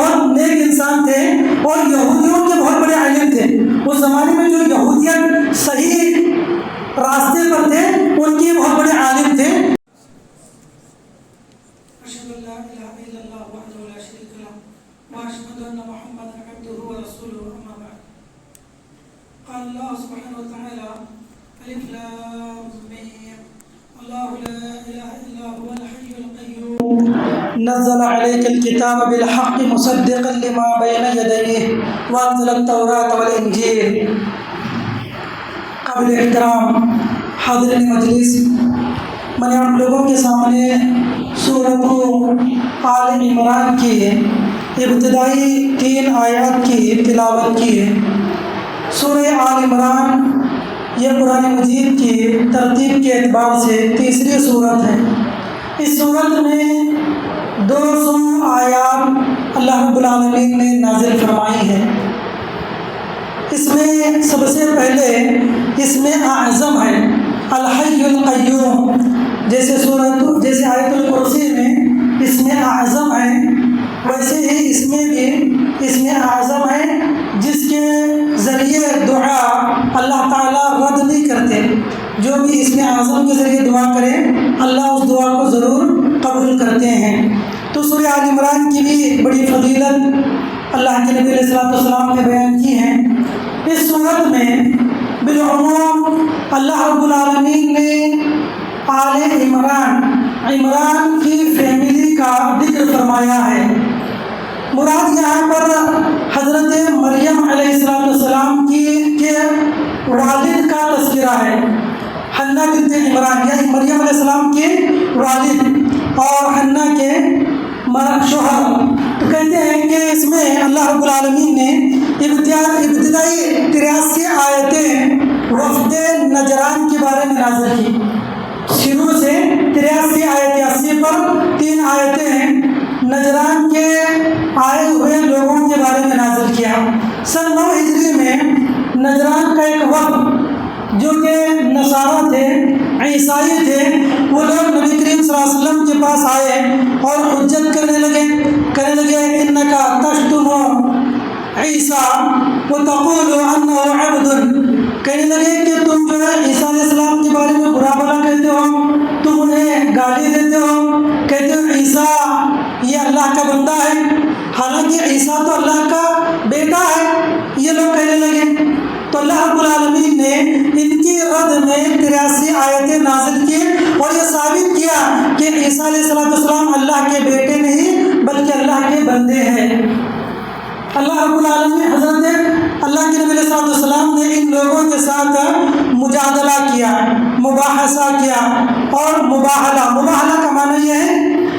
بہت نیک انسان تھے اور یہودیوں کے بہت بڑے عالم تھے۔ اس زمانے میں جو یہودیت صحیح راستے پر تھے ان کے بہت بڑے عالم تھے۔ اشہد ان لا الہ الا اللہ وحدہ لا شریک لہ واشہد ان محمدا عبدہ ورسولہ اما بعد۔ قال اللہ سبحانہ وتعالی الف لام میم اللہ لا الہ الا هو الحی القیوم نزل علیک الکتاب بالحق مصدقا لما بین یدیہ وانزل التوراۃ والانجیل۔ قابل احترام حاضرین مجلس، میں نے آپ لوگوں کے سامنے سورۃ آل عمران کی ابتدائی 3 آیات کی تلاوت کی ہے۔ سورہ آل عمران یہ قرآن مجید کی ترتیب کے اعتبار سے تیسری سورت ہے۔ اس سورت میں 200 آیات اللہ رب العالمین نے نازل فرمائی ہے۔ اس میں سب سے پہلے اس میں اعظم ہے الحی القیوم، جیسے آیت الکرسی میں اس میں اعظم ہے، ویسے ہی اس میں بھی اس میں اعظم ہے جس کے ذریعے دعا اللہ تعالیٰ رد نہیں کرتے۔ جو بھی اس میں اعظم کے ذریعے دعا کرے اللہ اس دعا کو ضرور قبول کرتے ہیں۔ تو سورہ آل عمران کی بھی بڑی فضیلت اللہ کے نبی علیہ السلام نے بیان کی ہے۔ اس سورت میں بالعموم اللہ رب العالمین نے آل عمران کی فیملی کا ذکر فرمایا ہے۔ مراد یہاں پر حضرت مریم علیہ السلام کے والد کا تذکرہ ہے، حنہ بنت عمران، یعنی مریم علیہ السلام کے والد اور حنہ کے شوہر۔ تو کہتے ہیں کہ اس میں اللہ رب العالمین نے ابتدائی 83 آیتیں وفد نجران کے بارے میں نازل کی۔ شروع سے 83 آیتیں، 80 پر 3 آیتیں نجران کے آئے ہوئے لوگوں کے بارے میں نازل کیا۔ سن 9 ہجری میں نجران کا ایک وفد جو کہ نصارہ تھے، عیسائی تھے، وہ لوگ نبی کریم صلی اللہ علیہ وسلم کے پاس آئے اور حجت کرنے لگے انکا تشتم عیسیٰ وتقول انہ عبد، کہنے لگے کہ تم جو ہے عیسیٰ علیہ السلام کے بارے میں برا بھلا کہتے ہو، تم انہیں گالی دیتے ہو، کہتے ہو عیسیٰ یہ اللہ کا بندہ ہے، حالانکہ عیسیٰ تو اللہ کا بیٹا ہے، یہ لوگ کہنے لگے۔ تو اللہ رب العالمین نے ان کی رد میں 83 آیتیں نازل کی اور یہ ثابت کیا کہ عیسیٰ علیہ السلام اللہ کے بیٹے نہیں بلکہ اللہ کے بندے ہیں۔ اللہ رب العالمین حضرت اللہ کے نبی علیہ السلام نے ان لوگوں کے ساتھ مجادلہ کیا، مباحثہ کیا اور مباہلہ کا معنی یہ ہے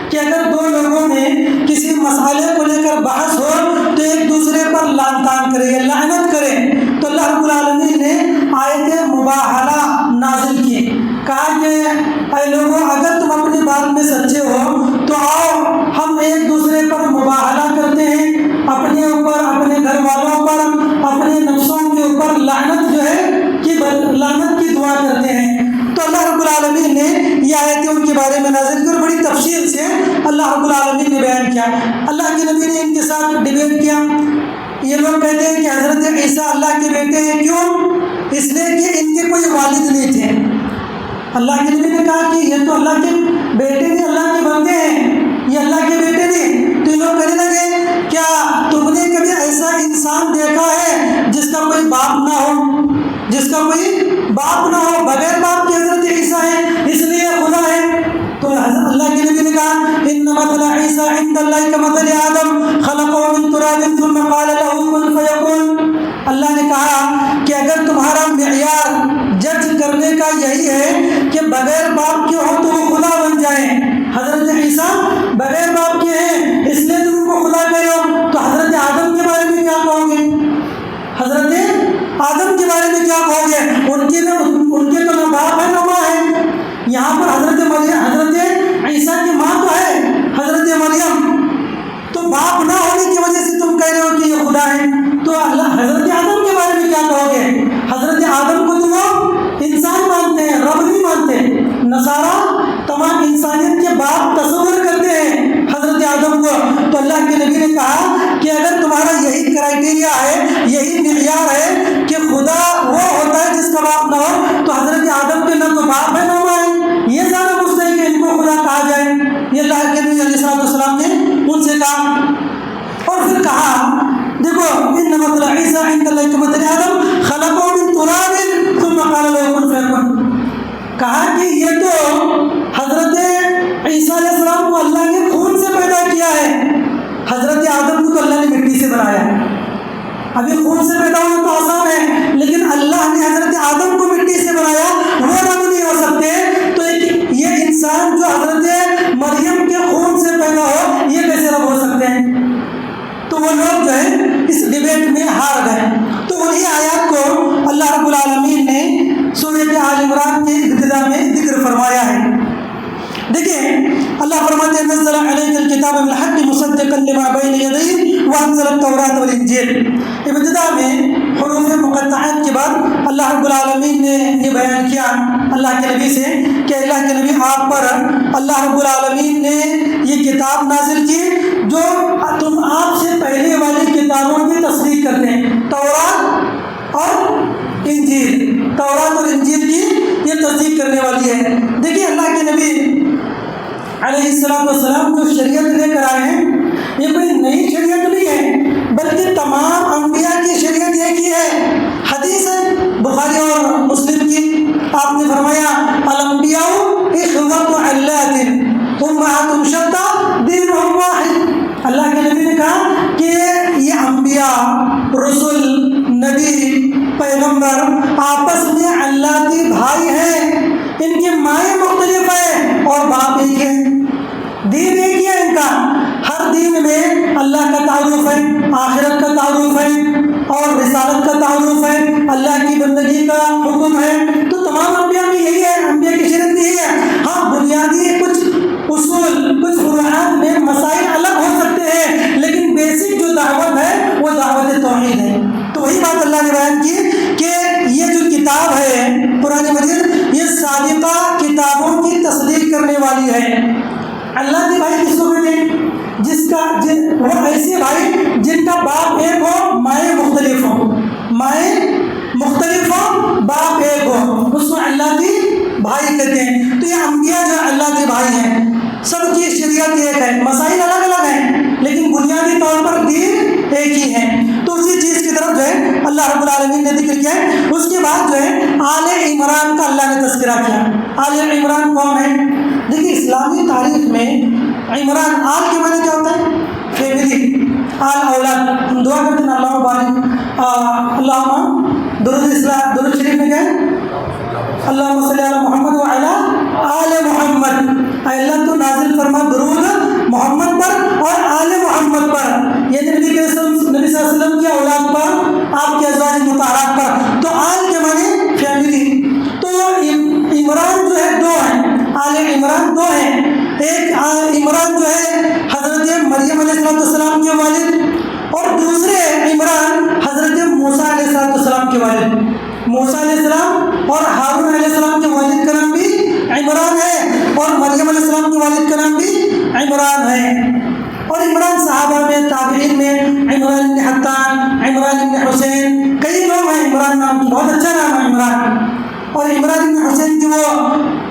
کہ اگر 2 لوگوں میں کسی مسئلے کو لے کر بحث ہو تو ایک دوسرے پر لعن طعن کرے یا لعنت کرے، تو اللہ رب العالمین نے آیت مباہلہ نازل کی، کہا کہ اے لوگوں اگر تم اپنی بات میں سچے ہو تو آؤ ہم ایک دوسرے پر مباہلہ کرتے ہیں، اپنے اوپر، اپنے گھر والوں پر، اپنے نفسوں کے اوپر لعنت جو ہے کہ لعنت کی دعا کرتے ہیں۔ تو اللہ رب العالمین نے یہ آیتیں ان کے بارے میں نازل کر بڑی تفصیل سے اللہ رب العالمین نے بیان کیا۔ اللہ کے نبی نے ان کے ساتھ ڈیبیٹ کیا۔ یہ لوگ کہتے ہیں کہ حضرت عیسیٰ اللہ کے بیٹے ہیں، کیوں؟ اس لیے کہ ان کے کوئی والد نہیں تھے۔ اللہ کے نبی نے کہا کہ یہ تو اللہ کے بیٹے نہیں، اللہ کے بندے ہیں، یہ اللہ کے بیٹے نہیں۔ تو یہ لوگ کہنے لگے کیا تم نے کبھی ایسا انسان دیکھا ہے جس کا کوئی باپ نہ ہو، بغیر باپ کے حضرت عیسیٰ ہیں اس لیے خدا ہے؟ تو اللہ کے نبی نے کہا ان مثل عیسیٰ عند اللہ کمثل آدم خلقہ من تراب ثم قال له کن فیکون۔ اللہ نے کہا کہ اگر تمہارا معیار جج کرنے کا یہی ہے کہ بغیر باپ کے ہو تو وہ خدا بن جائیں، حضرت عیسیٰ بغیر باپ کے ہیں اس لیے تم کو خدا کہہ رہے ہو، تو حضرت آدم کے بارے میں کیا کہو گے؟ حضرت آدم کے بارے میں کیا کہو گے؟ ان کے تو نہ باپ ہے نہ ماں ہے۔ یہاں پر حضرت عیسیٰ کی ماں تو ہے حضرت مریم، تو باپ نہ ہونے کی وجہ سے تم کہہ رہے ہو کہ یہ خدا ہے، تو حضرت آدم کے بارے میں کیا کہو گے؟ حضرت آدم کو تو وہ انسان مانتے ہیں، رب نہیں مانتے۔ نصارہ بنایا. ابھی خون سے پیدا ہونا تو آسان ہے، لیکن اللہ نے حضرت آدم کو مٹی سے بنایا، وہ رب نہیں ہو سکتے، تو یہ انسان جو حضرت مریم کے خون سے پیدا ہو، یہ کیسے رب ہو سکتے ہیں؟ تو وہ لوگ جو ہے اس ڈیبیٹ میں ہار گئے. تو وہی آیات کو اللہ رب العالمین نے سورۃ آل عمران کے ابتدا میں ذکر فرمایا ہے. دیکھیں اللہ فرماتے ہیں نزل علیک الکتاب بالحق مصدقا لما بین یدیہ وانزل التوراۃ والانجیل. ابتدا میں حروف مقطعات کے بعد اللہ رب العالمین نے یہ بیان کیا اللہ کے نبی سے کہ اللہ کے نبی آپ پر اللہ رب العالمین نے یہ کتاب نازل کی جو تم آپ سے پہلے والی کتابوں کی تصدیق کرتے ہیں، تورات اور انجیل. تورات اور انجیل کی یہ تصدیق کرنے والی ہے. دیکھیے اللہ کے نبی علیہ السلام جو شریعت لے کر آئے ہیں یہ کوئی نئی شریعت نہیں ہے، بلکہ تمام انبیاء کی شریعت ایک ہی ہے. حدیث ہے بخاری اور مسلم کی، آپ نے فرمایا الانبیاء اخوۃ علات امہاتہم شتیٰ دینہم واحد. اللہ کے نبی نے کہا کہ یہ انبیاء، رسول، نبی، پیغمبر آپس میں علاتی بھائی ہیں، ان کی مائیں مختلف ہیں اور باپ ایک ہے، دین ایک ہی ہے ان کا. ہر دین میں اللہ کا تعارف ہے، آخرت کا تعارف ہے اور رسالت کا تعارف ہے، اللہ کی بندگی کا حکم ہے. تو تمام انبیاء میں یہی ہے، انبیاء کی شریعت یہی ہے. ہاں بنیادی کچھ اصول، کچھ فروعات میں مسائل الگ ہو سکتے ہیں، لیکن بیسک جو دعوت ہے وہ دعوت توحید ہے. تو وہی بات اللہ نے بیان کی کہ یہ جو کتاب ہے قرآن مجید، یہ سابقہ کتابوں کی تصدیق کرنے والی ہے. اللہ کے بھائی کس کو کہتے ہیں؟ وہ ایسے بھائی جن کا باپ ایک ہو، مائیں مختلف ہوں، مائیں مختلف ہوں، باپ ایک ہو، اس کو اللہ کے بھائی کہتے ہیں. تو یہ انبیاء جو اللہ کے بھائی ہیں، سب کی شریعت ایک ہے، مسائل الگ الگ ہیں، لیکن بنیادی طور پر دین ایک ہی ہے. تو اسی چیز کی طرف جو ہے اللہ رب العالمین نے ذکر کیا ہے. اس کے بعد جو ہے آل عمران کا اللہ نے تذکرہ کیا. آل عمران کون ہے؟ دیکھیے اسلامی تاریخ میں عمران، آل کے معنی کیا ہوتا ہے؟ فیملی، آل اولاد. ہم دعا کرتے ہیں اللہ بارک اللہم درود شریف میں گئے اللہم صلی علی محمد وعلی آل محمد. اے اللہ تو نازل فرما درود محمد پر اور آل محمد پر، یعنی نبی صلی اللہ علیہ وسلم کی اولاد پر، آپ کے ازواج مطہرات پر. تو آل کے معنی فیملی. تو عمران جو ہے دو ہیں، آل عمران دو ہیں. ایک عمران جو ہے حضرت مریم علیہ السلام کے والد، اور دوسرے عمران حضرت موسیٰ علیہ السلام کے والد. موسیٰ علیہ السلام اور ہارون علیہ السلام کے والد کا نام بھی عمران ہے، اور مریم علیہ السلام کے والد کا نام بھی عمران ہے. اور عمران صحابہ میں، تابعین میں عمران بن حطان، عمران بن حسین، کئی لوگ ہیں عمران نام کی، بہت اچھا نام ہے عمران. اور عمران بن حسین کی وہ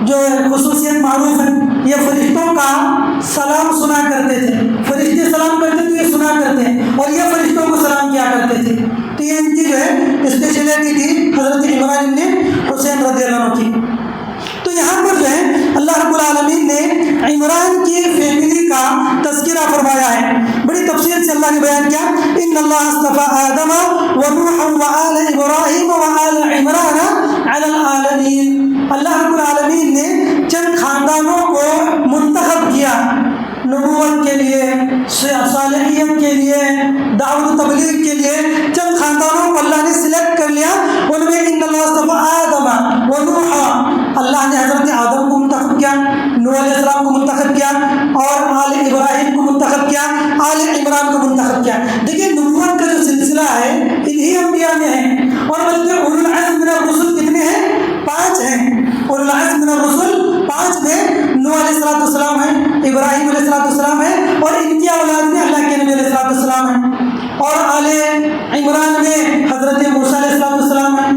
جو خصوصیت معروف ہے، یہ فرشتوں کا سلام سنا کرتے تھے. فرشتے سلام کرتے تو یہ سنا کرتے ہیں، اور یہ فرشتوں کو سلام کیا کرتے تھے. تو یہ ان کی جو ہے اسپیشلٹی تھی حضرت عمران بن حسین رضی اللہ عنہ کی. تو یہاں پر جو ہے اللہ رب العالمین نے عمران کی فیملی کا تذکرہ فرمایا ہے. بڑی تفصیل سے اللہ نے بیان کیا ان اللہ اصطفى آدم ونوحا وآل ابراہیم وآل عمران علی العالمین. اللہ رب العالمین نے چند خاندانوں کو منتخب کیا نبوت کے لیے، صالحیت کے لیے، دعوت و تبلیغ کے لیے. چند خاندانوں کو اللہ نے سلیکٹ کر لیا. ان میں ان اللہ اصطفى آدم ونوحا، اللہ نے حضرت آدم کو منتخب کیا، نوح علیہ السلام کو منتخب کیا، اور آل ابراہیم کو منتخب کیا، آل عمران کو منتخب کیا. دیکھیے نبوت کا جو سلسلہ ہے انہی انبیاء میں ہے. اور بلکہ اولو العزم من الرسل کتنے ہیں؟ 5 ہیں. اولو العزم من الرسل 5 میں نوح علیہ السلام ہے، ابراہیم علیہ السلام ہے، اور ان کی اولاد میں اللہ کے نبی علیہ السلام ہے. اور آل عمران میں حضرت موسیٰ علیہ السلام ہے،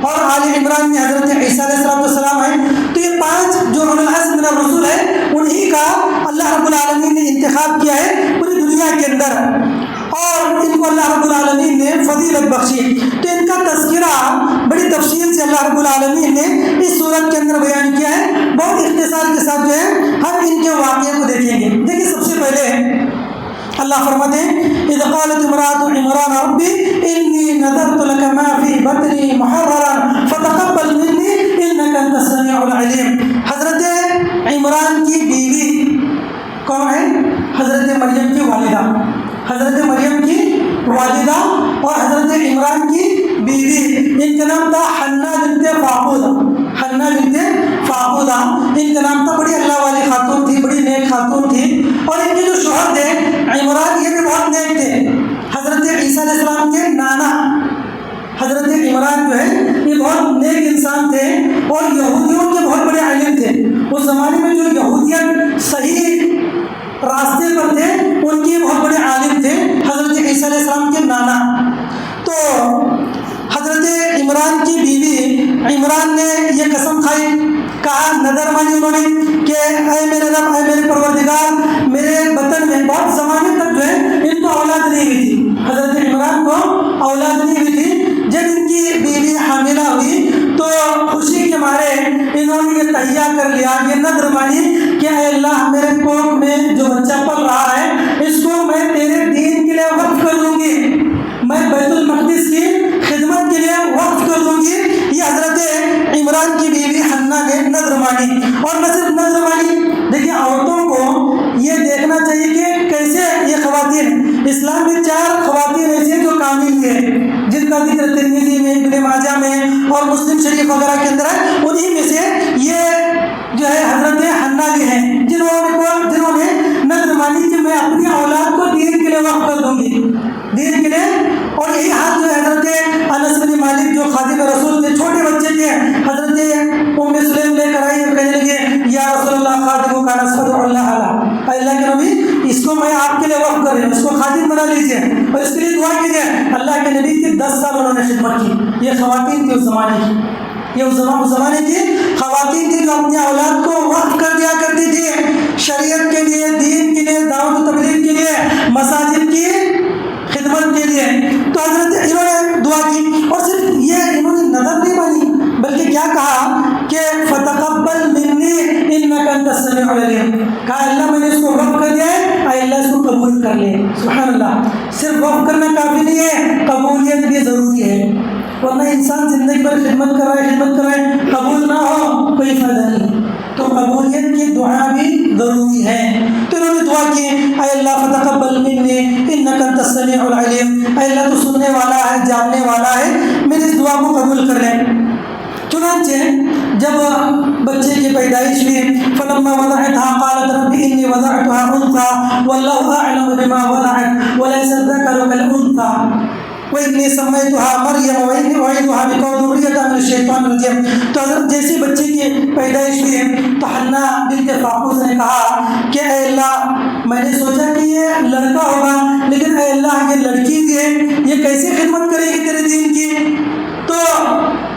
اور آل عمران میں حضرت عیسیٰ علیہ السلام ہے. تو یہ 5 جو اولو العزم من الرسل ہے انہی کا اللہ رب العالمین نے انتخاب کیا ہے پوری دنیا کے اندر، اور ان کو اللہ رب العالمین نے فضیلت بخشی. تو ان کا تذکرہ بڑی تفصیل سے اللہ رب العالمین نے اس سورت کے اندر بیان کیا ہے. بہت اختصار کے ساتھ جو ہے ہم ان کے واقعے کو دیکھیں گے. دیکھیے سب سے پہلے اللہ فرماتے ہیں اذ قالت امرأة عمران ربی انی نذرت لك ما فی بطنی محررا فتقبل منی انک انت السمیع العلیم. حضرت عمران کی بیوی کون ہے؟ حضرت مریم کی والدہ. حضرت مریم کی والدہ اور حضرت عمران کی بیوی، ان کا نام تھا حنا بنت فاقودہ. حنا بنت فاقودہ ان کا نام تھا. بڑی اللہ والی خاتون تھی، بڑی نیک خاتون تھی. اور ان کے جو شوہر تھے عمران، یہ بھی بہت نیک تھے. حضرت عیسیٰ علیہ السلام کے نانا حضرت عمران جو ہے یہ بہت نیک انسان تھے اور یہودیوں کے بہت بڑے عالم تھے. اس زمانے میں جو یہودیت صحیح راستے پر تھے ان کے بہت بڑے عالم تھے حضرت عیسیٰ علیہ السلام کے نانا. تو حضرت عمران کی بیوی عمران نے یہ قسم کھائی، کہا، نظر مانی انہوں نے کہ اے میرے رب، اے میرے پروردگار، میرے بطن میں بہت زمانے تک جو ہے ان کو اولاد نہیں ہوئی تھی. حضرت عمران کو اولاد نہیں ہوئی تھی. جب ان کی بیوی حاملہ ہوئی تو خوشی کے مارے انہوں نے یہ تہیہ کر لیا، یہ نظر مانی کہ اے اللہ، میرے کوکھ میں جو بچہ پل رہا ہے اس کو میں تیرے دین کے لیے وقف کر دوں گی، میں بیت المقدس کی خدمت کے لیے وقف کر دوں گی. یہ حضرت عمران کی بیوی حنا نے نظر مانی. اور نہ صرف نظر مانی، دیکھیے عورتوں کو یہ دیکھنا چاہیے کہ کیسے یہ خواتین، اسلام میں 4 خواتین ایسی ہیں جو کامل ہیں جن کا ذکر ترمذی میں، ابن ماجہ میں اور مسلم شریف وغیرہ کے اندر ہے. انہی میں سے یہ جو ہے حضرت حنا بھی ہیں جنہوں نے نظر مانی کہ میں اپنی اولاد کو دین کے لیے وقف کر دوں گی، دین کے لیے. اور یہی حال جو حضرت انس بن مالک جو خادم رسول تھے، چھوٹے بچے تھے، حضرت ام سلیم لے کر آئی اور کہنے لگے یا رسول اللہ خادم کا نسبت اللہ علیہ، اللہ کے نبی اس کو میں آپ کے لیے وقف کر رہی ہوں، اس کو خادم بنا لیجیے اور اس کے لیے دعا کیجیے. اللہ کے نبی کی 10 سال انہوں نے خدمت کی. یہ خواتین تھی اس زمانے کی، یہ اس زمانے کی خواتین تھی جو اپنی اولاد کو وقف کر دیا کرتی تھی شریعت کے لیے، دین کے لیے، دعوت و تبلیغ کے لیے، مساجد کی خدمت کے لیے. تو حضرت انہوں نے دعا کی. اور صرف یہ انہوں نے نظر نہیں مانی بلکہ کیا کہا کہ فتقبل منی انک انت السمیع العلیم. کہا اللہ میں نے اس کو وقف کر دیا ہے، اے اللہ اس کو قبول کر لے. سبحان اللہ. صرف وقف کرنا کافی نہیں ہے، قبولیت بھی ضروری ہے. ورنہ انسان زندگی بھر خدمت کر رہا ہے، قبول نہ ہو کوئی فائدہ نہیں. تو قبولیت کی دعا بھی ضروری ہے. تو انہوں نے دعا کی اے اللہ فتقبل منی انک انت السمیع العلیم، اے اللہ تو سننے والا ہے، جاننے والا ہے، میری اس دعا کو قبول کر لیں. چنانچہ جب بچے کی پیدائش ہوئی فلما وضعتها قالت رب انی وضعتها انثى واللہ اعلم بما وضعت وليس الذکر كالانثى وإنی سمیتها مریم وإنی أعیذها بک وذریتها من الشیطان الرجیم. تو حضرت جیسی بچے کی پیدائش ہوئی تو حنا بنت فاقود نے کہا کہ اے اللہ میں نے سوچا کہ یہ لڑکا ہوگا، لیکن اے اللہ یہ لڑکی بھی ہے، یہ کیسے خدمت کرے گی تیرے دین کی؟ تو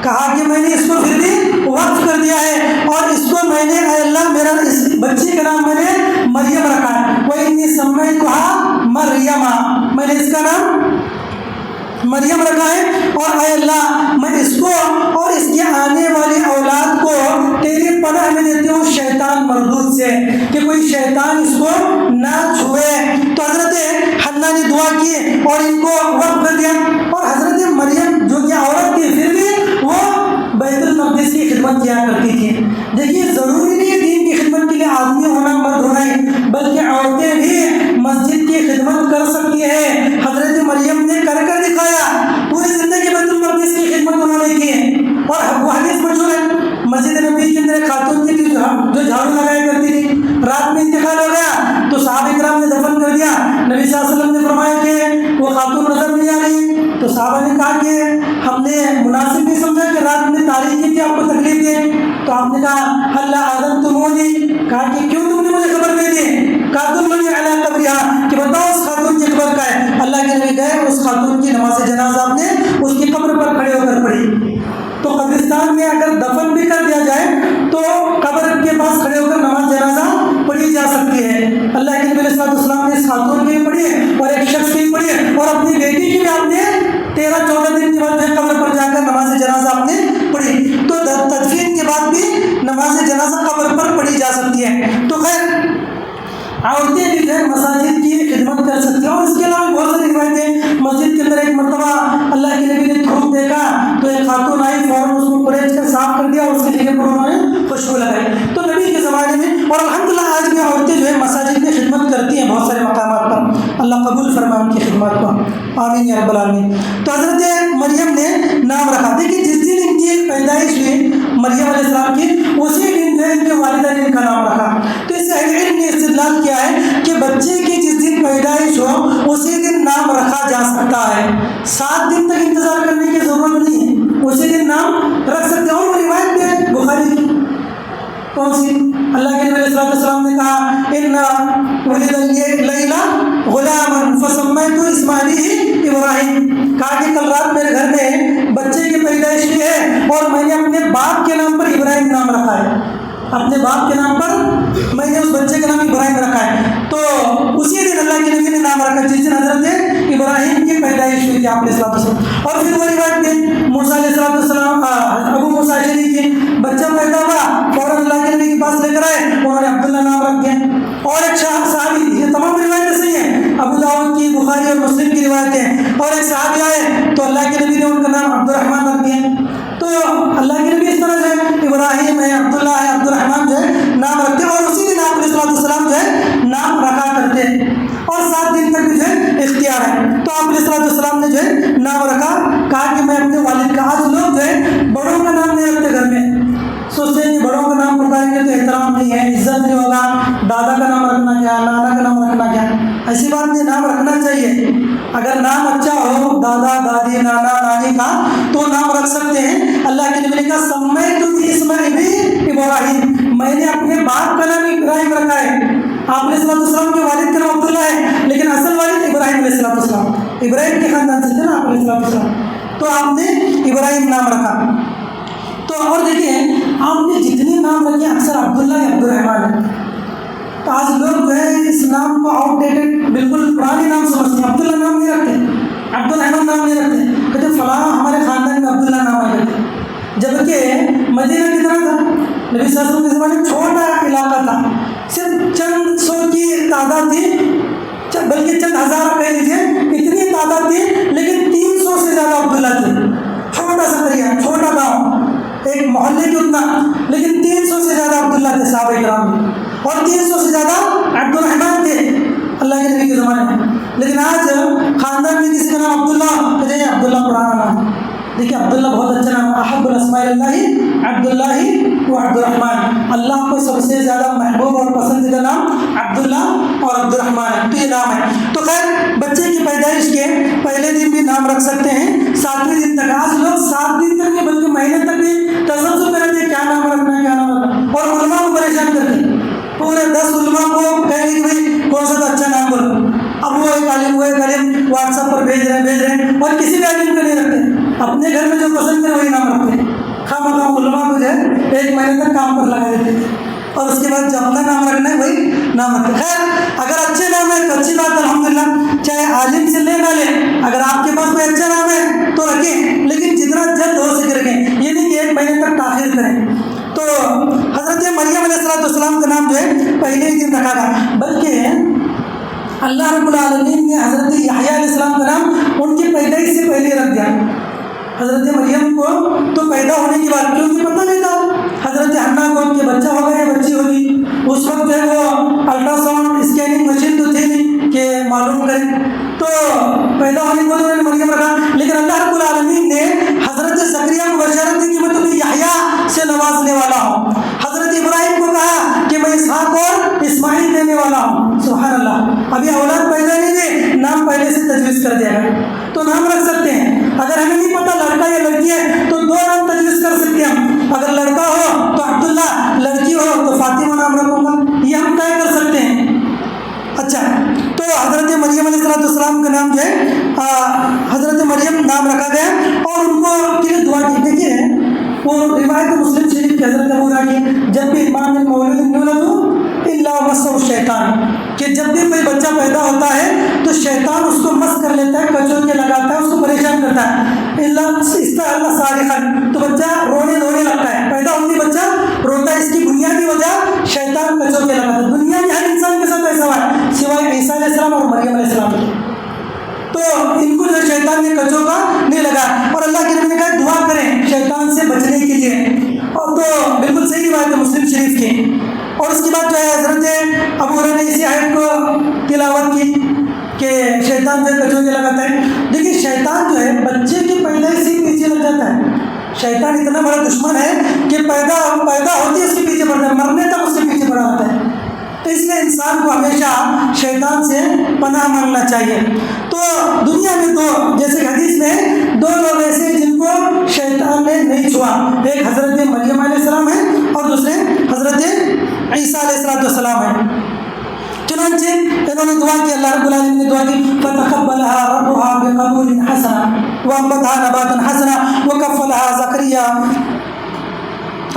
کہا کہ میں نے اس کو پھر بھی وقف کر دیا ہے اور اس کو میں نے اے اللہ میرا اس بچی کا نام میں نے مریم رکھا ہے. وإنی سمیتها مریم، میں نے اس کا نام مریم رکھا ہے. اور اے اللہ میں اس کو اور اس کی آنے والی اولاد کو تیری پناہ میں دیتی ہوں شیطان مردود سے، کہ کوئی شیطان اس کو نہ چھوئے. تو حضرت حنا نے دعا کی اور ان کو وقف کر دیا. اور حضرت مریم جو کہ عورت تھی پھر بھی وہ بیت المقدس کی خدمت کیا کرتی تھی. دیکھیے ضروری نہیں ہے دین کی خدمت کے لیے آدمی ہونا، مرد ہونا ہے، بلکہ عورتیں بھی مسجد کی خدمت کر سکتی ہیں. حضرت مریم نے کر دکھایا، پوری زندگی بیت المقدس کی خدمت انہوں نے کی. اور وہ حدیث مشہور ہے مسجد نبی کے اندر ایک خاتون تھی جو جھاڑو لگایا کرتی تھی. رات میں انتقال ہو گیا تو صحابہ کرام نے دفن کر دیا. نبی صلی اللہ علیہ وسلم نے فرمایا کہ وہ خاتون نظر نہیں آ رہی. تو صحابہ نے کہا کہ ہم نے مناسب نہیں سمجھا کہ رات میں تاریخی تھی، آپ کو تکلیف دی. تو آپ نے کہا اللہ آدم تمونی، کہا کہ کیوں تم نے مجھے خبر دے دی؟ کہا تم نے علی قبرہا، کہ بتاؤ اس خاتون کی قبر کا ہے. اللہ کے نبی گئے، اس خاتون کی نماز جنازہ آپ نے اس کی قبر پر کھڑے ہو کر پڑھی. تو قبرستان میں اگر دفن بھی کر دیا جائے تو قبر کے پاس کھڑے ہو کر نماز جنازہ پڑھی جا سکتی ہے. اللہ کے نبی علیہ السلام نے اس خاتون کی بھی پڑھی اور ایک شخص کی بھی پڑھی اور اپنی بیٹی کی بھی آپ نے 13-14 دن کے بعد قبر پر جا کر نماز جنازہ آپ نے پڑھی. تو تدفین کے بعد بھی نماز جنازہ قبر پر پڑھی جا سکتی ہے. تو خیر عورتیں بھی جو ہے مساجد کی خدمت کر سکتی ہیں. اور اس کے علاوہ بہت ساری روایتیں. مسجد کے اندر ایک مرتبہ اللہ کے نبی نے تھوک دیکھا تو ایک خاتون آئی, فوراً اس کو قریش کر صاف کر دیا اور اس کی جگہ پر انہوں نے خوشبو لگائی. تو نبی کے زمانے میں اور الحمدللہ آج بھی عورتیں جو ہے مساجد میں خدمت کرتی ہیں بہت سارے مقامات پر. اللہ قبول فرمائے ان کی خدمات کو, آمین یا رب العالمین. تو حضرت مریم نے نام رکھا. دیکھیے جس دن ان کی پیدائش ہوئی مریم علیہ السلام کی, اسی دن جو ہے ان کے والدہ نے ان کا نام رکھا. تو اس سے اہل علم نے استدلال کیا ہے کہ بچے کی جس دن پیدائش ہو اسی دن نام رکھا جا سکتا ہے. 7 دن تک انتظار کرنے کی ضرورت نہیں ہے, اسی دن نام رکھ سکتے ہیں. اور روایت بھی ہے بخاری کی, کون سی؟ اللہ کے نبی علیہ السلام نے کہا ان ولد لیلہ غلاما فسمیت اسمہ ابراہیم. کہا کہ کل رات میرے گھر میں بچے کی پیدائش ہوئی ہے اور میں نے اپنے باپ کے نام پر ابراہیم نام رکھا ہے. اپنے باپ کے نام پر میں نے اس بچے کا نام ابراہیم رکھا ہے. تو اسی دن اللہ کے نبی نے نام رکھا جس دن حضرت ابراہیم کی پیدائش ہوئی تھی آپ علیہ السلام. اور پھر وہ روایت میں موسیٰ علیہ السلام ابو موسیٰ اشعری کی بچہ پیدا ہوا, فوراً اللہ کے نبی کے پاس لے کر آئے, انہوں نے عبداللہ نام رکھ دیا. اور ایک صحابی, یہ تمام روایتیں صحیح ہیں, ابو داؤد کی, بخاری اور مسلم کی روایتیں. اور ایک صحابی آئے تو اللہ کے نبی نے ان کا نام عبد الرحمن رکھ دیا. تو اللہ کے نبی اس طرح جو ہے ابراہیم ہے, عبداللہ ہے, عبد الرحمن جو ہے نام رکھتے ہیں. اور اسی دن آپ علیہ السلام جو ہے نام رکھا کرتے ہیں اور 7 دن تک جو ہے اختیار ہے. تو آپ علیہ السلام نے جو ہے نام رکھا, کہا کہ میں اپنے والد کا. آج لوگ جو ہے بڑوں کا نام نہیں رکھتے گھر میں, سوچتے ہیں کہ بڑوں کا نام پکائیں گے تو احترام نہیں ہے, عزت نہیں ہوگا, دادا کا نام رکھنا کیا, نانا کا نام رکھنا کیا. ایسی بات نہیں, نام رکھنا چاہیے. اگر نام اچھا ہو دادا دادی نانا نانی کا تو نام رکھ سکتے ہیں. اللہ کے نبی نے کہا سمیت اسمہ ابراہیم, میں نے اپنے باپ کا نام ابراہیم رکھا ہے. آپ علیہ السلام کے والد کا نام عبداللہ ہے, لیکن اصل والد ابراہیم علیہ السلام, ابراہیم کے خاندان سے تھے نا آپ علیہ السلام, تو آپ نے ابراہیم نام رکھا. تو اور دیکھیے آپ نے جتنے نام رکھے اکثر عبداللہ یا عبد الرحمن ہے. تو آج لوگ جو ہے اس نام کو آؤٹ ڈیٹڈ بالکل پرانے نام سمجھتے ہیں, عبداللہ نام نہیں رکھتے, عبد الرحمن نام نہیں رکھتے, کہتے فلاں ہمارے خاندان میں عبداللہ نام آ رکھتے. جبکہ مدینہ کتنا تھا, نبی صلی اللہ علیہ وسلم کے زمانے میں چھوٹا علاقہ تھا, صرف چند سو کی تعداد تھی, بلکہ چند ہزار کہہ لیجیے, اتنی تعداد تھی, لیکن 300 سے زیادہ عبداللہ تھے. چھوٹا سا دریا, چھوٹا گاؤں, ایک محلے کی اتنا, لیکن 300 سے زیادہ عبداللہ تھے صحابہ کرام میں, اور 300 سے زیادہ عبد الرحمن تھے اللہ کے نبی کے زمانے میں. لیکن آج خاندان میں کسی کا نام عبداللہ, کہتے ہیں عبداللہ پرانا نام. دیکھیے عبداللہ بہت اچھا نام, احب الاسماء اللہ عبداللہ و عبد الرحمن. اللہ کو سب سے زیادہ محبوب اور پسندیدہ نام عبداللہ اور عبد الرحمن ہے, تو یہ نام ہے. تو خیر بچے کی پیدائش کے پہلے دن بھی نام رکھ سکتے ہیں, 7ویں دن تک. آج لوگ 7 دن تک نہیں بلکہ مہینے تک بھی تسلسل کرتے ہیں کیا نام رکھنا ہے, کیا نام رکھنا, اور علماء کو پریشان کرتے ہیں. پورے 10 علماء کو کہیں گے بھائی کون سا اچھا نام بولو. اب وہ ایک عالم واٹس ایپ پر بھیج رہے ہیں, اور کسی بھی عالم کو نہیں رکھتے, اپنے گھر میں جو پسند ہے وہی نام رکھتے ہیں. خواہ علماء کو جو ہے 1 مہینے تک کام پر لگا دیتے ہیں, اور اس کے بعد جو اپنا نام رکھنا ہے وہی نام رکھتے ہیں. خیر اگر اچھے نام ہے تو اچھی بات ہے الحمدللہ, چاہے عالم سے لے نہ لیں, اگر آپ کے پاس کوئی اچھا نام ہے تو رکھیں, لیکن جتنا جلد ہو سکے رکھیں, یہ نہیں کہ 1 مہینے تک تاخیر کریں. تو حضرت مریم علیہ السلام کا نام جو ہے پہلے ہی دن رکھا گیا, بلکہ اللہ رب العالمین نے حضرت یحییٰ علیہ السلام کا نام ان کی پیدائش سے پہلے رکھ دیا. حضرت مریم کو تو پیدا ہونے کی بات کیونکہ پتہ نہیں تھا, حضرت حنا کو کہ بچہ ہوگا یا بچی ہوگی. اس وقت جو ہے وہ الٹرا ساؤنڈ اسکیننگ مشین تو تھی نہیں کہ معلوم کریں, تو پیدا ہونے کو تو مریم رکھا. لیکن اللہ رب العالمین نے حضرت زکریا کو بشارت دی کہ میں تمہیں یحییٰ سے نوازنے والا ہوں. حضرت ابراہیم کو کہا کہ میں اسحاق اور اسماعیل دینے والا ہوں. سبحان اللہ, ابھی اولاد پیدا نہیں ہوئی, نام پہلے سے تجویز کر دیا ہے, تو نام رکھ سکتے ہیں. اگر ہمیں نہیں پتہ لڑکا یا لڑکی ہے تو 2 نام تجویز کر سکتے ہیں ہم. اگر لڑکا ہو تو عبداللہ, لڑکی ہو تو فاطمہ نام رکھوں گا, یہ ہم طے کر سکتے ہیں. اچھا, تو حضرت مریم علیہ السلام کا نام جو ہے حضرت مریم نام رکھا گیا, اور ان کو کے لیے دعا کی. دیکھیے وہ روایت مسلم شریف کی حضرت ابو ہریرہ کی, جب بھی امام المولود یولد الا مسہ الشیطان, کہ جب بھی کوئی بچہ پیدا ہوتا ہے تو شیطان اس کو مس کر لیتا ہے, کچل کے لگاتا ہے, اس کو پریشان کرتا ہے. اللہ صالحا, تو بچہ رونے لگتا ہے, پیدا ہوتی بچہ روتا ہے. اس کی بنیادی وجہ شیطان کچل کے لگاتا ہے. دنیا میں ہر انسان کے ساتھ ایسا ہوا ان کو جو شیطان نے کچوں کا نہیں لگا. اور اللہ کے نبی نے کہا دعا کریں شیطان سے بچنے کے لیے. اور تو بالکل صحیح بات ہے مسلم شریف کی. اور اس کے بعد جو ہے حضرت ابو ہریرہ نے اسی آیت کو تلاوت کی کہ شیطان سے کچوں کے لگاتا ہے. دیکھیے شیطان جو ہے بچے کی پیدائش سے پیچھے لگ جاتا ہے. شیطان اتنا بڑا دشمن ہے کہ پیدا ہوتی ہے اس کے پیچھے پڑتا ہے, مرنے تک اس کے پیچھے پڑا ہوتا ہے. تو اس لیے انسان کو ہمیشہ شیطان سے پناہ مانگنا چاہیے. تو دنیا میں تو جیسے حدیث میں 2 لوگ ایسے ہیں جن کو شیطان نے نہیں چھوا. ایک حضرت مریم علیہ السلام ہے اور دوسرے حضرت عیسیٰ علیہ السلام ہے. چنانچہ انہوں نے دعا کی, اللہ رب العالمین نے دعا کی فتقبلها ربها بقبول حسن وانبتها نباتا حسنا وکفلها زکریا.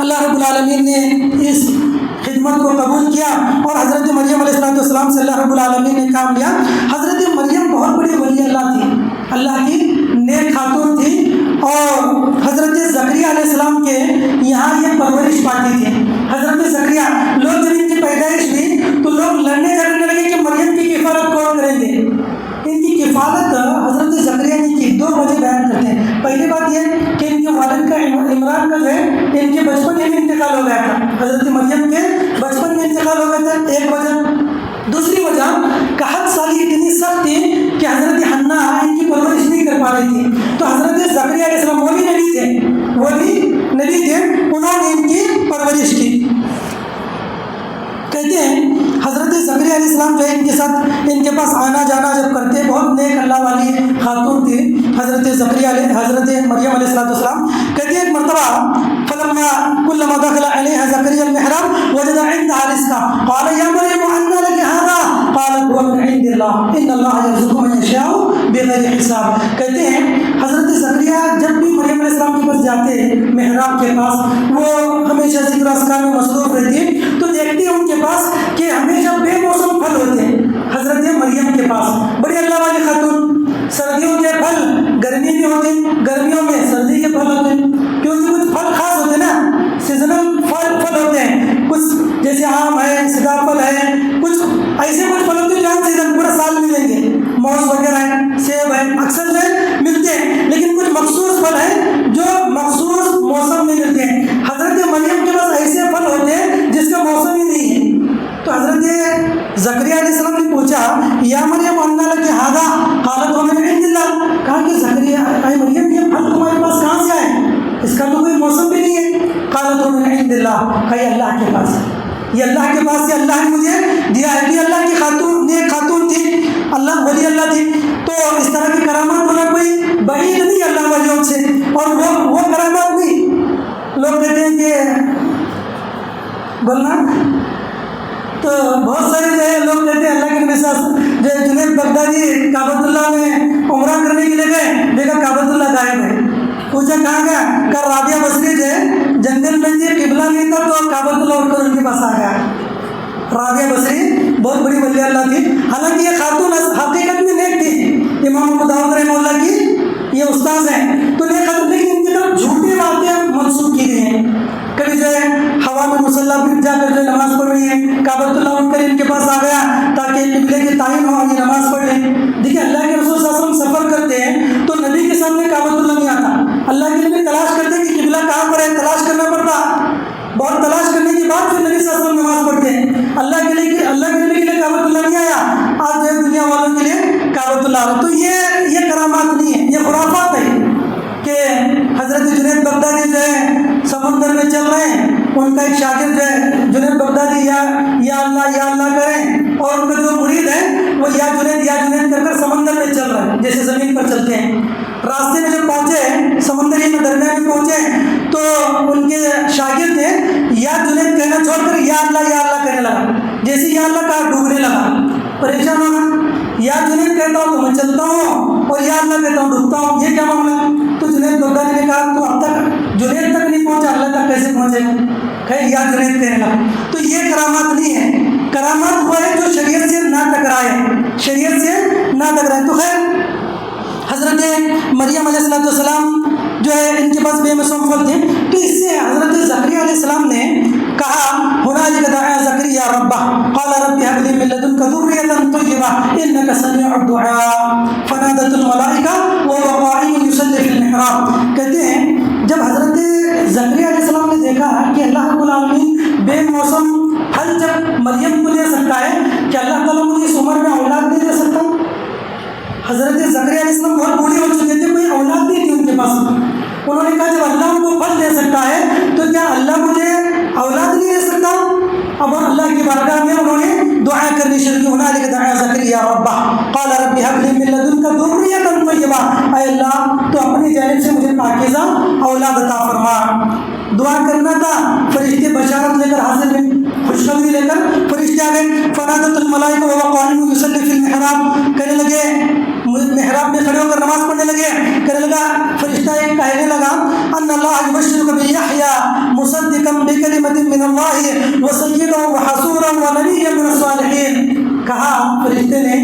اللہ رب العالمین نے اس خدمت کو قبول کیا اور حضرت مریم علیہ السلام سے اللہ رب العالمین نے کام لیا. حضرت مریم بہت بڑی ولی اللہ تھی, اللہ کی نیک خاتون تھی, اور حضرت زکریا علیہ السلام کے یہاں یہ پرورش پاتی تھی. حضرت زکریا لوگ جب ان کی پیدائش ہوئی تو لوگ لڑنے جھگڑنے لگے کہ مریم کی کفالت کون کریں گے. ان کی کفالت حضرت زکریا نے کی. 2 وجہ بیان کرتے ہیں. پہلی بات یہ کہ ان کے والد کا عمران کا جو ہے ان کے بچپن میں انتقال ہو گیا تھا. حضرت مریم کے بچپن میں انتقال ہو گیا تھا, ایک وجہ. دوسری وجہ قحط سالی اتنی سخت تھی کہ حضرت حنا ان کی پرورش نہیں کر پا رہی تھی. تو حضرت زکریا علیہ السلام وہ بھی نبی تھے, انہوں نے ان کی پرورش کی. کہتے ہیں حضرت زکریا علیہ السلام جو ہے ان کے ساتھ ان کے پاس آنا جانا جب کرتے, بہت نیک اللہ والی خاتون تھی حضرت مریم علیہ السلام. کہتے ہیں ایک مرتبہ فلما كلما دخل عليها زكريا المحراب وجد عندها رزقا قال يا مريم أنى لك هذا قالت هو من عند الله إن الله يرزق من يشاء بغیر حساب. کہتے ہیں حضرت زکریا جب بھی مریم علیہ السلام کے پاس جاتے محراب کے پاس, وہ ہمیشہ ذکر اذکار میں مصروف رہتی, تو دیکھتی ان کے پاس کہ ہمیشہ بے موسم پھل ہوتے ہیں. حضرت مریم کے پاس بڑی اللہ والی خاتون, سردیوں کے پھل گرمی میں ہوتے, گرمیوں میں سردی کے پھل ہوتے ہیں, کیونکہ کچھ پھل خاص ہوتے ہیں نا, سیزنل پھل ہوتے ہیں. کچھ جیسے آم ہے, سیتاپھل ہے, کچھ ایسے کچھ پھل ہوتے ہیں جو ہم سیزن پورا سال ملیں گے. موز وغیرہ ہے, سیب ہے, اکثر جو ہے ملتے ہیں, لیکن کچھ مخصوص پھل ہیں جو مخصوص موسم میں ملتے ہیں. حضرت مریم کے پاس ایسے پھل ہوتے ہیں جس کا موسم ہی نہیں ہے. تو حضرت زکریا علیہ السلام نے پوچھا یا مریم انّا لک ھذا قالت من عند اللہ. کہا کہ زکریا اے مریم یہ پھل تمہارے پاس کہاں سے آئے, اس کا تو کوئی موسم بھی نہیں ہے. قالت من عند اللہ, کہ اللہ کے پاس ہے, یہ اللہ کے پاس سے اللہ نے مجھے دیا ہے. یہ اللہ کی خاتون, نیک خاتون تھی, اللہ ولی اللہ تھی. تو اس طرح کی کرامات ہونا کوئی بعید نہیں اللہ ولیوں سے, اور وہ کرامات نہیں. لوگ کہتے ہیں کہ بولنا تو بہت سارے جو ہے لوگ کہتے ہیں اللہ کے نبی صاحب جو جنید بغدادی کعبۃ اللہ میں عمرہ کرنے کے لیے گئے, دیکھا کعبۃ اللہ غائب ہے. پوچھا کہاں گیا, کہ رابعہ بصری جو ہے جنگل میں تھی, قبلہ نہیں تھا, تو کعبۃ اللہ اٹھ کر ان کے پاس آ گیا. رابعہ بصری بہت بڑی ولی اللہ تھی, حالانکہ یہ خاتون حقیقت میں نیک تھی. امام ابو داؤد رحمہ اللہ کی یہ استاذ ہیں, تو نیک خاتون, لیکن ان کی طرف جھوٹی باتیں منسوخ کی گئی ہیں. کبھی جو ہے ہوا میں مصلی پہ جا کر جو نماز پڑھ رہی ہے, کعبۃ اللہ اٹھ کر ان کے پاس آ گیا تاکہ قبلے کی تعین ہو, یہ نماز پڑھ لیں. دیکھیے اللہ کے رسول صلی اللہ علیہ وسلم سفر کرتے ہیں تو نبی کے سامنے کعبۃ اللہ نہیں آتا. اللہ کے نبی تلاش کرتے کہ قبلہ کہاں پر ہے, تلاش کرنا پڑتا. بہت تلاش کرنے کے بعد پھر نبی صلی اللہ علیہ وسلم نماز پڑھتے ہیں. اللہ کے نبی کے لیے کعبۃ اللہ نہیں آیا, آج جو ہے دنیا والوں کے لیے کعبۃ اللہ. تو یہ کرامات نہیں ہے, یہ خرافات ہے کہ حضرت جنید بغدادی جو ہے سمندر میں چل رہے ہیں, ان کا ایک شاگرد جو ہے جنید بغدادی یا اللہ کریں, اور ان کا جو مرید ہے وہ یا جنید کر کر سمندر میں چل رہے ہیں, جیسے زمین پر چلتے ہیں. راستے میں جب پہنچے, سمندری میں درمیان میں پہنچے, تو ان کے شاگرد نے یا جنید کہنا چھوڑ کر یا اللہ کہنے لگا. جیسے یا اللہ کہا ڈوبنے لگا, پریشان ہوگا. یا جنید کہتا ہوں تو میں چلتا ہوں, اور یا اللہ کہتا ہوں ڈوبتا ہوں, یہ کیا معاملہ ہے. تو جنید بغدادی نے کہا تو اب تک جنید تک نہیں پہنچا, اللہ تک کیسے پہنچے گا, خیر یا جنید کہنے لگا. تو یہ کرامات نہیں ہے. کرامات وہ ہے جو شریعت سے نہ ٹکرائے. تو خیر حضرت مریم علیہ السلام جو ہے ان کے پاس بے موسم پھل تھے, تو اس سے حضرت زکریا علیہ السلام نے کہا هنالک دعا زکریا ربہ قال رب هب لي من لدنك ذریة طیبہ انک سمیع الدعاء فنادى فنادت الملائکہ وهو قائم یصلی فی المحراب. کہتے ہیں جب حضرت زکریا علیہ السلام نے دیکھا کہ اللہ رب العالمین بے موسم پھل جب مریم کو دے سکتا ہے کہ اللہ تعالیٰ مجھے اس عمر میں اولاد نہیں دے سکتا. حضرت زکریا علیہ السلام بہت بوڑھے ہو چکے تھے, کوئی اولاد نہیں تھی ان کے پاس. انہوں نے کہا جب اللہ ان کو پھل دے سکتا ہے تو کیا اللہ مجھے اولاد نہیں دے سکتا؟ اب اللہ کی بارگاہ میں انہوں نے دعا کرنی شروع کی. هنالک دعا زکریا ربہ قال رب هب لي من لدنك ذریة طیبہ. اے اللہ تو اپنی جانب سے مجھے پاکیزہ اولاد عطا فرما. دعا کرنا تھا, فرشتے بشارت لے کر حاضر ہوئے, خوشخبری لے کر فرشتے آ گئے. فنادت الملائکہ وهو قائم یصلی فی المحراب. کہنے لگے, محراب میں کھڑے ہو کر نماز پڑھنے لگے. کہنے لگا فرشتہ ایک کہنے لگا ان اللہ یبشرک بیحییٰ مصدقا بکلمۃ من اللہ وسیدا وحصورا ونبیا من الصالحین. کہا فرشتے نے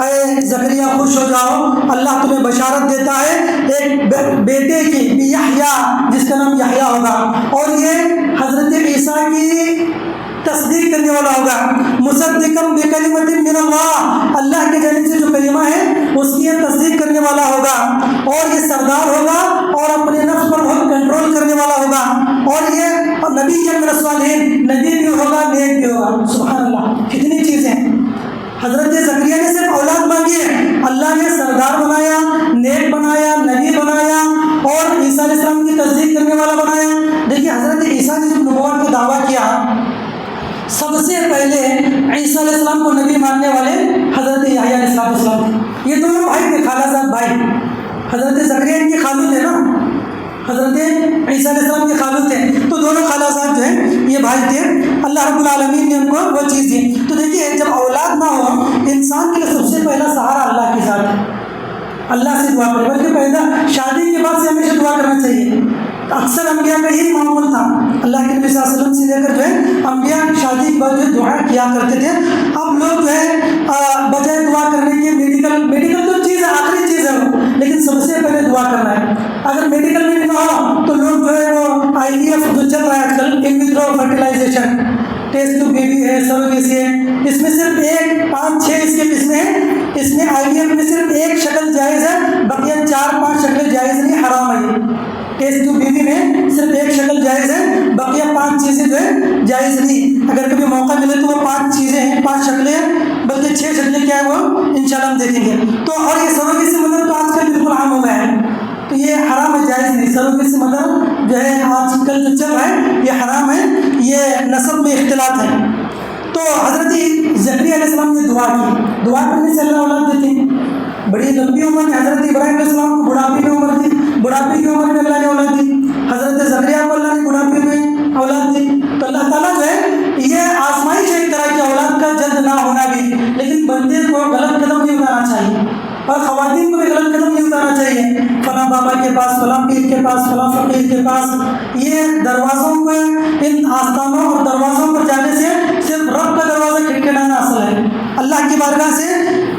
اے زکریا خوش ہو جاؤ, اللہ تمہیں بشارت دیتا ہے ایک بیٹے کی بیحییٰ جس کا نام یحییٰ ہوگا, اور یہ حضرت عیسیٰ کی تصدیق کرنے والا ہوگا. مصدقا بکلمۃ من اللہ, اللہ کی جانب سے جو کلمہ ہے اس کی یہ تصدیق کرنے والا ہوگا, اور یہ سردار ہوگا اور اپنے نفس پر بہت کنٹرول کرنے والا ہوگا, اور یہ نبی من الصالحین, نبی بھی ہوگا نیک بھی ہوگا. سبحان اللہ, کتنی چیزیں. حضرت زکریا نے صرف اولاد مانگی ہے, اللہ نے سردار بنایا, نیک بنایا, نبی بنایا, اور عیسیٰ علیہ السلام کی تصدیق کرنے والا بنایا. دیکھیے حضرت عیسیٰ نے جب نبوت کا دعویٰ کیا, سب سے پہلے عیسیٰ علیہ السلام کو نبی ماننے والے حضرت یحییٰ علیہ السلام تھے. یہ دونوں بھائی تھے, خالہ زاد بھائی. حضرت زکریا ان کے خالو تھے نا, حضرت عیسیٰ علیہ السلام کے خالو تھے, تو دونوں خالہ زاد جو ہیں یہ بھائی تھے. اللہ رب العالمین نے ان کو وہ چیز دی. تو دیکھیے جب اولاد نہ ہو, انسان کے لیے سب سے پہلا سہارا اللہ کی ذات ہے. اللہ سے دعا کرے, بلکہ پہلا شادی کے بعد سے ہمیشہ دعا کرنا چاہیے. اکثر انبیاء کا یہی معمول تھا. اللہ کے نبی صلی اللہ علیہ وسلم سے لے کر جو ہے انبیاء شادی کے بعد جو ہے دعا کیا کرتے تھے. اب لوگ جو ہے بجائے دعا کرنے کے میڈیکل تو چیز ہے, آخری چیز ہے, لیکن سب سے پہلے دعا کرنا ہے. اگر میڈیکل میں بھی نہ ہو تو لوگ جو ہے وہ IVF جو چل رہا ہے آج کل, ان وٹرو فرٹیلائزیشن, ٹیسٹ ٹو بیبی ہے, سروگیسی ہے, اس میں صرف 1 5 6 اس کے قسمیں ہیں. اس میں IVF میں صرف ایک شکل جائز ہے, بقیہ 4 5 شکلیں جائز نہیں, حرام ہے. ٹیسٹ ٹو بیوی میں صرف ایک شکل جائز ہے, بقیہ 5 چیزیں جو ہے جائز نہیں. اگر کبھی موقع ملے تو وہ 5 چیزیں ہیں, 5 شکلیں ہیں, بلکہ 6 شکلیں کیا ہے وہ انشاءاللہ ہم دیکھیں گے. تو اور یہ سروگیسی مدر تو آج کل بالکل عام ہو گیا ہے, تو یہ حرام ہے, جائز نہیں. سروگیسی مدر جو ہے آج کل جو چل رہا ہے یہ حرام ہے, یہ نسب میں اختلاط ہے. تو حضرت زکریا علیہ السلام نے دعا کی, دعا کرنے سے اللہ اولاد دیتے ہیں. بڑی لمبی عمر میں حضرت ابراہیم علیہ السلام کو بڑھاپے کی عمر تھی, بڑھاپے کی عمر میں اللہ نے اولاد دی. حضرت زکریا کو اللہ نے بڑھاپے میں اولاد دی. تو اللہ تعالیٰ جو ہے یہ آزمائش ہے ایک طرح کی اولاد کا جلد نہ ہونا بھی, لیکن بندے کو غلط قدم نہیں اٹھانا چاہیے, اور خواتین کو بھی غلط قدم نہیں اٹھانا چاہیے. فلاں بابا کے پاس, فلاں پیر کے پاس, فلاں فقیر کے پاس, یہ دروازوں کو, ان آستانوں اور دروازوں پر جانے سے صرف رب کا دروازہ کھٹکھٹانا اصل ہے. اللہ کی بارگاہ سے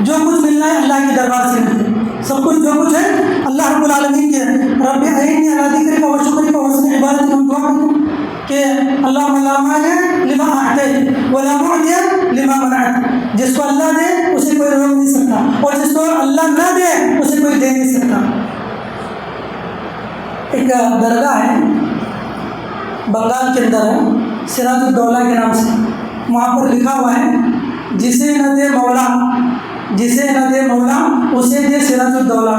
جو کچھ ملنا ہے اللہ کے دربار سے ملے, سب کچھ جو کچھ ہے اللہ رب العالمین کے. رب اعیننی علی ذکرک و شکرک و حسن عبادتک. ہم دعا کرتے ہیں کہ اللہم لا مانع لما اعطیت ولا معطی لما منعت. جس کو اللہ دے اسے کوئی روک نہیں سکتا, اور جس کو اللہ نہ دے اسے کوئی دے نہیں سکتا. ایک درگاہ ہے بنگال کے اندر ہے, سراج الدولہ کے نام سے. وہاں پر لکھا ہوا ہے جسے نہ دے مولا, جسے نہ دے مولا اسے دے سراج الدولہ.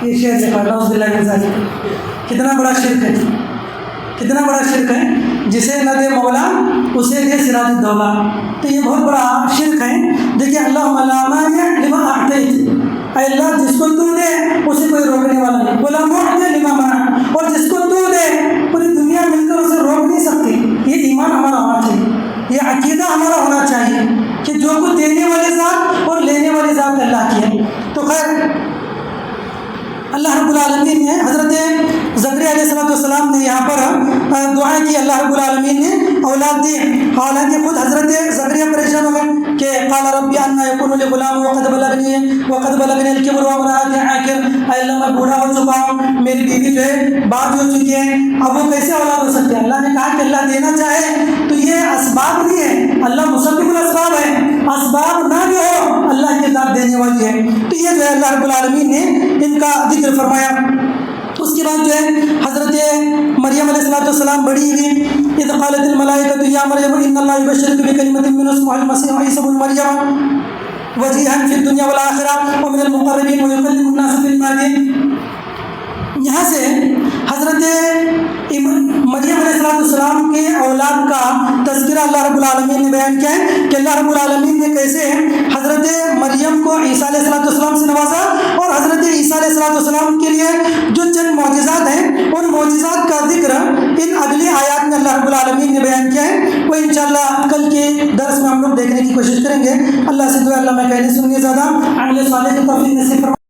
یہ شعر لکھا, نعوذ باللہ من ذالک. کتنا بڑا شرک ہے, کتنا بڑا شرک ہے, جسے نہ دے مولا اسے دے سراج الدولہ. تو یہ بہت بڑا شرک ہے. دیکھیے اللہم لا مانع لما اعطیت, اے اللہ جس کو تو دے اسے کوئی روکنے والا نہیں. ولا معطی لما منع, اور جس کو تو دے پوری دنیا مل کر اسے روک نہیں سکتی. یہ ایمان ہمارا ہونا چاہیے, یہ عقیدہ ہمارا ہونا چاہیے کہ جو کچھ دینے والی ذات اور لینے والی ذات اللہ کی ہے. تو خیر اللہ رب العالمین نے حضرت زکریا علیہ السلام نے یہاں پر دعا کی, اللہ رب العالمین نے اولاد دی. حالانکہ خود حضرت زکریا پریشان ہو گئے کہ قال ربی انا یکون لی غلام وقد بلغنی الکبر وامرأتی عاقر. اے اللہ میں بوڑھا ہو چکا ہوں, میری بیوی جو ہے بعد ہو چکی ہے, اب وہ کیسے اولاد ہو سکتی ہے؟ اللہ نے کہا کہ اللہ دینا چاہے تو یہ اسباب نہیں ہے, اللہ مسبب الاسباب ہے. اسباب نہ بھی ہو اللہ کی ذات نجات دینے والی ہے۔ تو یہ جو ہے اللہ رب العالمین نے ان کا ذکر فرمایا۔ اس کے بعد جو ہے حضرت مریم علیہ السلام بڑی ہوئی، اذ قالت الملائکۃ یا مریم ان اللہ یبشرک بکلمۃ منہ اسمہ المسیح عیسی ابن مریم وجیہا فی الدنیا والآخرہ ومن المقربین ویکلم الناس فی المہد۔ یہاں سے حضرت مریم علیہ السلام کے اولاد کا تذکرہ اللہ رب العالمین نے بیان کیا ہے کہ اللہ رب العالمین نے کیسے حضرت مریم کو عیسیٰ علیہ السلام سے نوازا، اور حضرت عیسیٰ علیہ السلام کے لیے جو چند معجزات ہیں ان معجزات کا ذکر ان اگلی آیات میں اللہ رب العالمین نے بیان کیا ہے، وہ انشاءاللہ کل کے درس میں ہم لوگ دیکھنے کی کوشش کریں گے۔ اللہ سے دعا اللہ میں کہنے سننے زیادہ عمل صالح کی توفیق نصیب فرمائے۔